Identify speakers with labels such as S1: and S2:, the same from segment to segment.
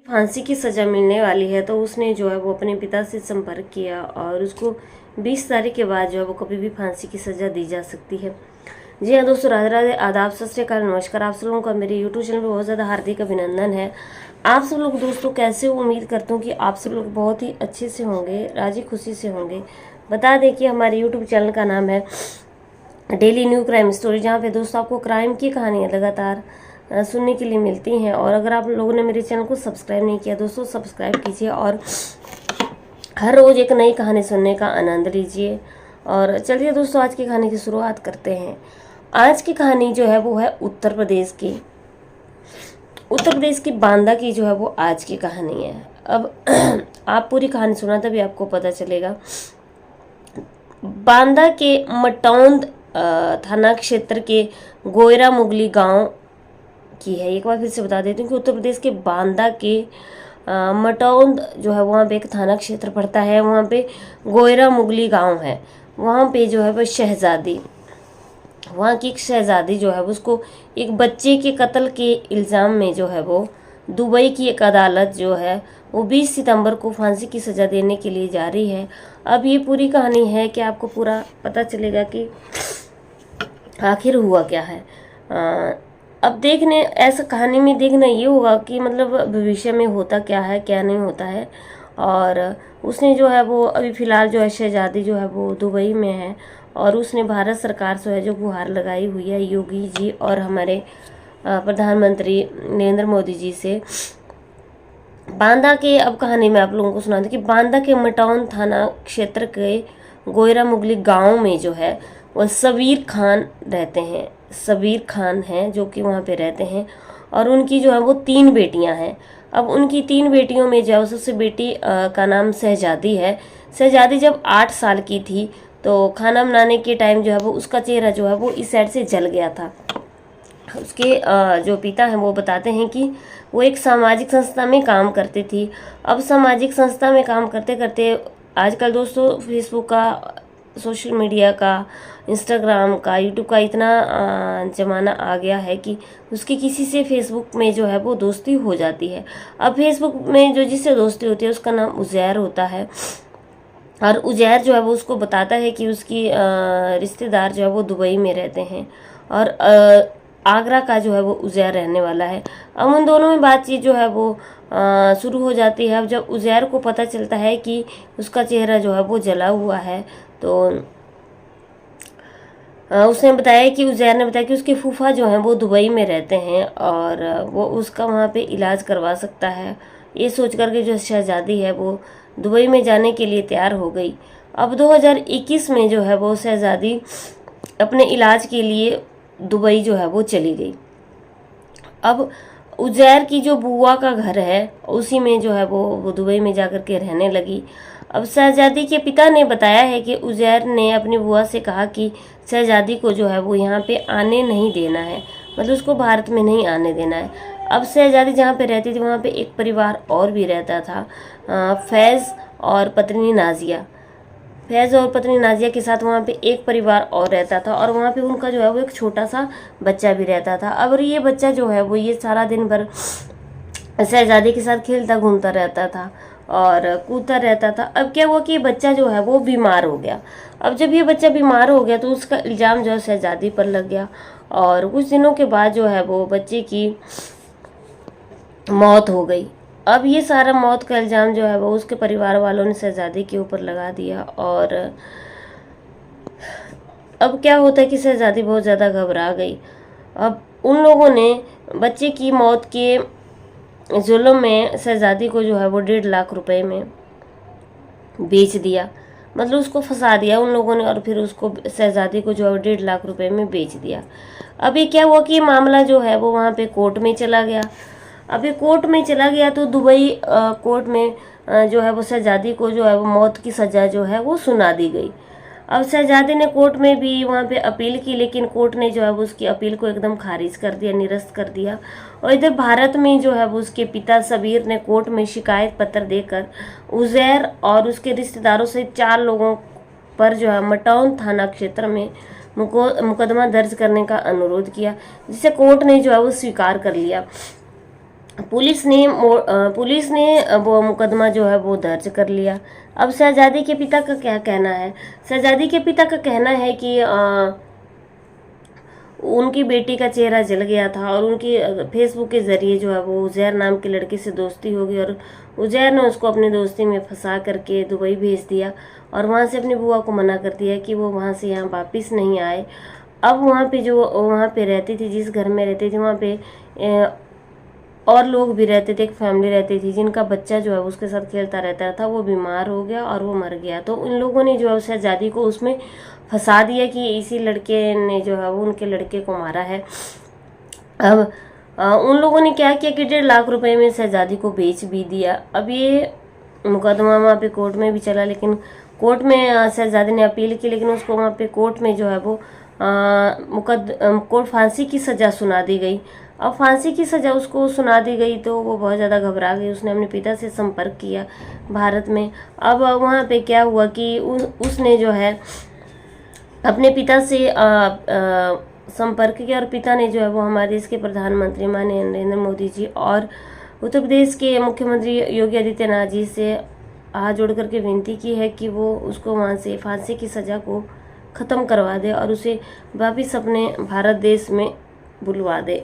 S1: फांसी की सज़ा मिलने वाली है तो उसने जो है वो अपने पिता से संपर्क किया और उसको 20 तारीख के बाद जो है वो कभी भी फांसी की सज़ा दी जा सकती है। जी हाँ दोस्तों, राधे राधे, आदाब, सत श्री अकाल, नमस्कार। आप सब लोगों का मेरे यूट्यूब चैनल पर बहुत ज़्यादा हार्दिक अभिनंदन है। आप सब लोग दोस्तों कैसे हो? उम्मीद करता हूँ कि आप सब लोग बहुत ही अच्छे से होंगे, राजी खुशी से होंगे। बता दें कि हमारे यूट्यूब चैनल का नाम है डेली न्यू क्राइम स्टोरी, जहाँ पे दोस्तों आपको क्राइम की कहानियाँ लगातार सुनने के लिए मिलती हैं। और अगर आप लोगों ने मेरे चैनल को सब्सक्राइब नहीं किया दोस्तों, सब्सक्राइब कीजिए और हर रोज़ एक नई कहानी सुनने का आनंद लीजिए। और चलिए दोस्तों, आज की कहानी की शुरुआत करते हैं। आज की कहानी जो है वो है उत्तर प्रदेश की बांदा की जो है वो आज की कहानी है। अब आप पूरी कहानी सुना तभी आपको पता चलेगा। बांदा के मटौंद थाना क्षेत्र के गोयरा मुगली गांव की है। एक बार फिर से बता देती हूँ कि उत्तर प्रदेश के बांदा के मटौंद जो है वहाँ पे एक थाना क्षेत्र पड़ता है। वहाँ पे गोयरा मुगली गांव है। वहाँ पे जो है वो वहाँ की एक शहजादी जो है उसको एक बच्चे के कत्ल के इल्ज़ाम में जो है वो दुबई की एक अदालत जो है वो 20 सितंबर को फांसी की सज़ा देने के लिए जा रही है। अब ये पूरी कहानी है कि आपको पूरा पता चलेगा कि आखिर हुआ क्या है। अब देखने ऐसा कहानी में देखना ये होगा कि मतलब भविष्य में होता क्या है, क्या नहीं होता है। और उसने जो है वो अभी फ़िलहाल जो है शहजादी जो है वो दुबई में है और उसने भारत सरकार से है जो गुहार लगाई हुई है योगी जी और हमारे प्रधानमंत्री नरेंद्र मोदी जी से। बांदा के अब कहानी में आप लोगों को सुना दूं कि बांदा के मटौन थाना क्षेत्र के गोयरा मुगली गांव में जो है वो सबीर खान रहते हैं। सबीर खान हैं जो कि वहाँ पे रहते हैं और उनकी जो है वो 3 बेटियां हैं। अब उनकी 3 बेटियों में जो सबसे बेटी का नाम शहजादी है। शहजादी जब 8 साल की थी तो खाना बनाने के टाइम जो है वो उसका चेहरा जो है वो इस साइड से जल गया था। उसके जो पिता हैं वो बताते हैं कि वो एक सामाजिक संस्था में काम करती थी। अब सामाजिक संस्था में काम करते करते आजकल दोस्तों फेसबुक का, सोशल मीडिया का, इंस्टाग्राम का, यूट्यूब का इतना ज़माना आ गया है कि उसकी किसी से फेसबुक में जो है वो दोस्ती हो जाती है। अब फेसबुक में जो जिससे दोस्ती होती है उसका नाम उज़ैर होता है और उज़ैर जो है वो उसको बताता है कि उसकी रिश्तेदार जो है वो दुबई में रहते हैं और आगरा का जो है वो उज़ैर रहने वाला है। अब उन दोनों में बातचीत जो है वो शुरू हो जाती है। अब जब उज़ैर को पता चलता है कि उसका चेहरा जो है वो जला हुआ है तो उसने बताया कि उज़ैर ने बताया कि उसके फूफा जो हैं वो दुबई में रहते हैं और वो उसका वहाँ पे इलाज करवा सकता है। ये सोच कर के जो शहजादी है वो दुबई में जाने के लिए तैयार हो गई। अब 2021 में जो है वो शहजादी अपने इलाज के लिए दुबई जो है वो चली गई। अब उज़ैर की जो बुआ का घर है उसी में जो है वो दुबई में जाकर के रहने लगी। अब शहजादी के पिता ने बताया है कि उज़ैर ने अपनी बुआ से कहा कि शहजादी को जो है वो यहाँ पे आने नहीं देना है, मतलब उसको भारत में नहीं आने देना है। अब शहजादी जहाँ पे रहती थी वहाँ पे एक परिवार और भी रहता था, फैज़ और पत्नी नाजिया। फैज़ और पत्नी नाजिया के साथ वहाँ पे एक परिवार और रहता था और वहाँ पे उनका जो है वो एक छोटा सा बच्चा भी रहता था। अब ये बच्चा जो है वो ये सारा दिन भर शहजादी के साथ खेलता घूमता रहता था और कूदता रहता था। अब क्या हुआ कि ये बच्चा जो है वो बीमार हो गया। अब जब ये बच्चा बीमार हो गया तो उसका इल्ज़ाम जो है शहजादी पर लग गया और कुछ दिनों के बाद जो है वो बच्चे की मौत हो गई। अब ये सारा मौत का इल्ज़ाम जो है वो उसके परिवार वालों ने शहजादी के ऊपर लगा दिया और अब क्या होता है कि शहजादी बहुत ज़्यादा घबरा गई। अब उन लोगों ने बच्चे की मौत के जुल्म में शहजादी को जो है वो 1.5 लाख रुपए में बेच दिया, मतलब उसको फंसा दिया उन लोगों ने और फिर उसको शहजादी को जो है 1.5 लाख रुपए में बेच दिया। अभी क्या हुआ कि मामला जो है वो वहाँ पे कोर्ट में चला गया। अभी कोर्ट में चला गया तो दुबई कोर्ट में जो है वो शहजादी को जो है वो मौत की सज़ा जो है वो सुना दी गई। अब शहजादी ने कोर्ट में भी वहाँ पे अपील की लेकिन कोर्ट ने जो है वो उसकी अपील को एकदम खारिज कर दिया, निरस्त कर दिया। और इधर भारत में जो है वो उसके पिता सबीर ने कोर्ट में शिकायत पत्र देकर उज़ैर और उसके रिश्तेदारों से 4 लोगों पर जो है मटौन थाना क्षेत्र में मुकदमा दर्ज करने का अनुरोध किया, जिसे कोर्ट ने जो है वो स्वीकार कर लिया। पुलिस ने वो मुकदमा जो है वो दर्ज कर लिया। अब शहजादी के पिता का क्या कहना है? शहजादी के पिता का कहना है कि उनकी बेटी का चेहरा जल गया था और उनकी फेसबुक के जरिए जो है वो उजैर नाम के लड़के से दोस्ती हो गई और उजैर ने उसको अपनी दोस्ती में फंसा करके दुबई भेज दिया और वहाँ से अपनी बुआ को मना कर दिया कि वो वहाँ से यहाँ वापस नहीं आए। अब वहाँ पे जो वहाँ पे रहती थी, जिस घर में रहती थी, वहाँ पे और लोग भी रहते थे, एक फैमिली रहती थी जिनका बच्चा जो है उसके साथ खेलता रहता था, वो बीमार हो गया और वो मर गया। तो उन लोगों ने जो है शहजादी को उसमें फंसा दिया कि इसी लड़के ने जो है वो उनके लड़के को मारा है। अब उन लोगों ने क्या किया कि 1.5 लाख रुपए में शहजादी को बेच भी दिया। अब ये मुकदमा वहाँ पे कोर्ट में भी चला, लेकिन कोर्ट में शहजादी ने अपील की, लेकिन उसको वहाँ पे कोर्ट में जो है वो कोर्ट फांसी की सज़ा सुना दी गई। अब फांसी की सज़ा उसको सुना दी गई तो वो बहुत ज़्यादा घबरा गई। उसने अपने पिता से संपर्क किया भारत में। अब वहाँ पे क्या हुआ कि उसने जो है अपने पिता से संपर्क किया और पिता ने जो है वो हमारे देश के प्रधानमंत्री माननीय नरेंद्र मोदी जी और उत्तर प्रदेश के मुख्यमंत्री योगी आदित्यनाथ जी से हाथ जोड़ करके विनती की है कि वो उसको वहाँ से फांसी की सज़ा को ख़त्म करवा दे और उसे वापिस अपने भारत देश में बुलवा दे।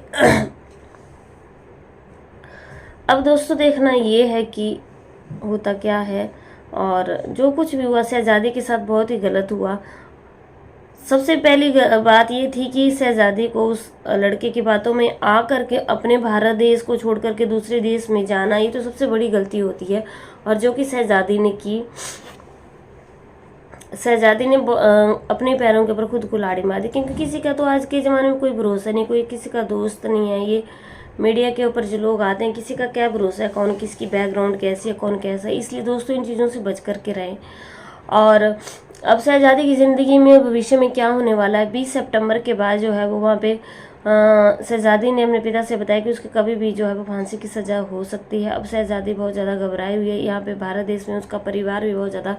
S1: अब दोस्तों देखना ये है कि होता क्या है, और जो कुछ भी हुआ शहजादी के साथ बहुत ही गलत हुआ। सबसे पहली बात ये थी कि शहजादी को उस लड़के की बातों में आ करके अपने भारत देश को छोड़ करके दूसरे देश में जाना, ये तो सबसे बड़ी गलती होती है और जो कि शहजादी ने की। शहजादी ने अपने पैरों के ऊपर खुद कुल्हाड़ी मार दी, क्योंकि किसी का तो आज के ज़माने में कोई भरोसा नहीं, कोई किसी का दोस्त नहीं है। ये मीडिया के ऊपर जो लोग आते हैं, किसी का क्या भरोसा है, कौन किसकी बैकग्राउंड कैसी है, कौन कैसा है। इसलिए दोस्तों इन चीज़ों से बच करके रहें। और अब शहजादी की ज़िंदगी में भविष्य में क्या होने वाला है, 20 सितंबर के बाद जो है वो वहाँ पे शहजादी ने अपने पिता से बताया कि उसके कभी भी जो है वो फांसी की सज़ा हो सकती है। अब शहजादी बहुत ज़्यादा घबराई हुई है। यहाँ पे भारत देश में उसका परिवार भी बहुत ज़्यादा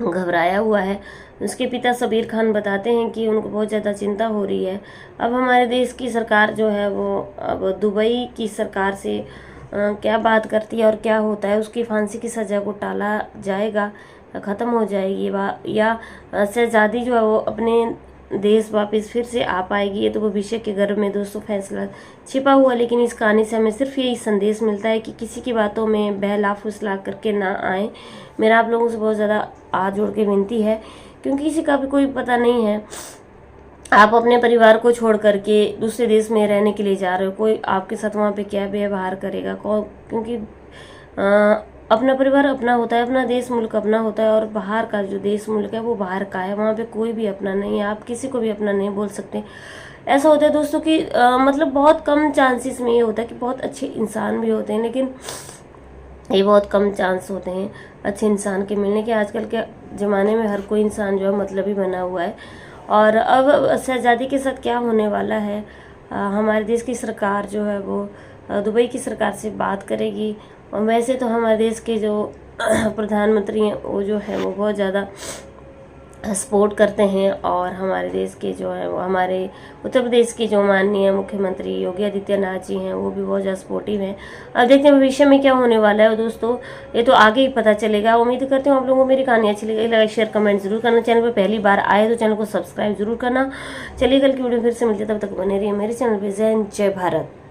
S1: घबराया हुआ है। उसके पिता सबीर खान बताते हैं कि उनको बहुत ज़्यादा चिंता हो रही है। अब हमारे देश की सरकार जो है वो अब दुबई की सरकार से क्या बात करती है और क्या होता है, उसकी फांसी की सज़ा को टाला जाएगा, ख़त्म हो जाएगी या शहजादी जो है वो अपने देश वापस फिर से आ पाएगी। ये तो भविष्य के गर्भ में दोस्तों फैसला छिपा हुआ, लेकिन इस कहानी से हमें सिर्फ यही संदेश मिलता है कि किसी की बातों में बहला फुसला करके ना आए। मेरा आप लोगों से बहुत ज़्यादा हाथ जोड़ के विनती है, क्योंकि किसी का भी कोई पता नहीं है। आप अपने परिवार को छोड़ करके दूसरे देश में रहने के लिए जा रहे हो, कोई आपके साथ वहाँ पे क्या व्यवहार करेगा, क्योंकि अपना परिवार अपना होता है, अपना देश मुल्क अपना होता है, और बाहर का जो देश मुल्क है वो बाहर का है। वहाँ पे कोई भी अपना नहीं है, आप किसी को भी अपना नहीं बोल सकते। ऐसा होता है दोस्तों कि मतलब बहुत कम चांसेस में ये होता है कि बहुत अच्छे इंसान भी होते हैं, लेकिन ये बहुत कम चांस होते हैं अच्छे इंसान के मिलने के। आजकल के ज़माने में हर कोई इंसान जो है मतलबी बना हुआ है। और अब शहजादी के साथ क्या होने वाला है, हमारे देश की सरकार जो है वो दुबई की सरकार से बात करेगी। और वैसे तो हमारे देश के जो प्रधानमंत्री हैं वो जो है वो बहुत ज़्यादा सपोर्ट करते हैं, और हमारे देश के जो है वो हमारे उत्तर प्रदेश के जो माननीय मुख्यमंत्री योगी आदित्यनाथ जी हैं वो भी बहुत ज़्यादा सपोर्टिव हैं। अब देखते हैं भविष्य में क्या होने वाला है दोस्तों, ये तो आगे ही पता चलेगा। उम्मीद करती हूँ आप लोगों को मेरी कहानी अच्छी लगी। लाइक शेयर कमेंट जरूर करना। चैनल पर पहली बार आए तो चैनल को सब्सक्राइब जरूर करना। चलिए कल की वीडियो फिर से मिलती है, तब तक बने रहिए मेरे चैनल पर। जय हिंद, जय भारत।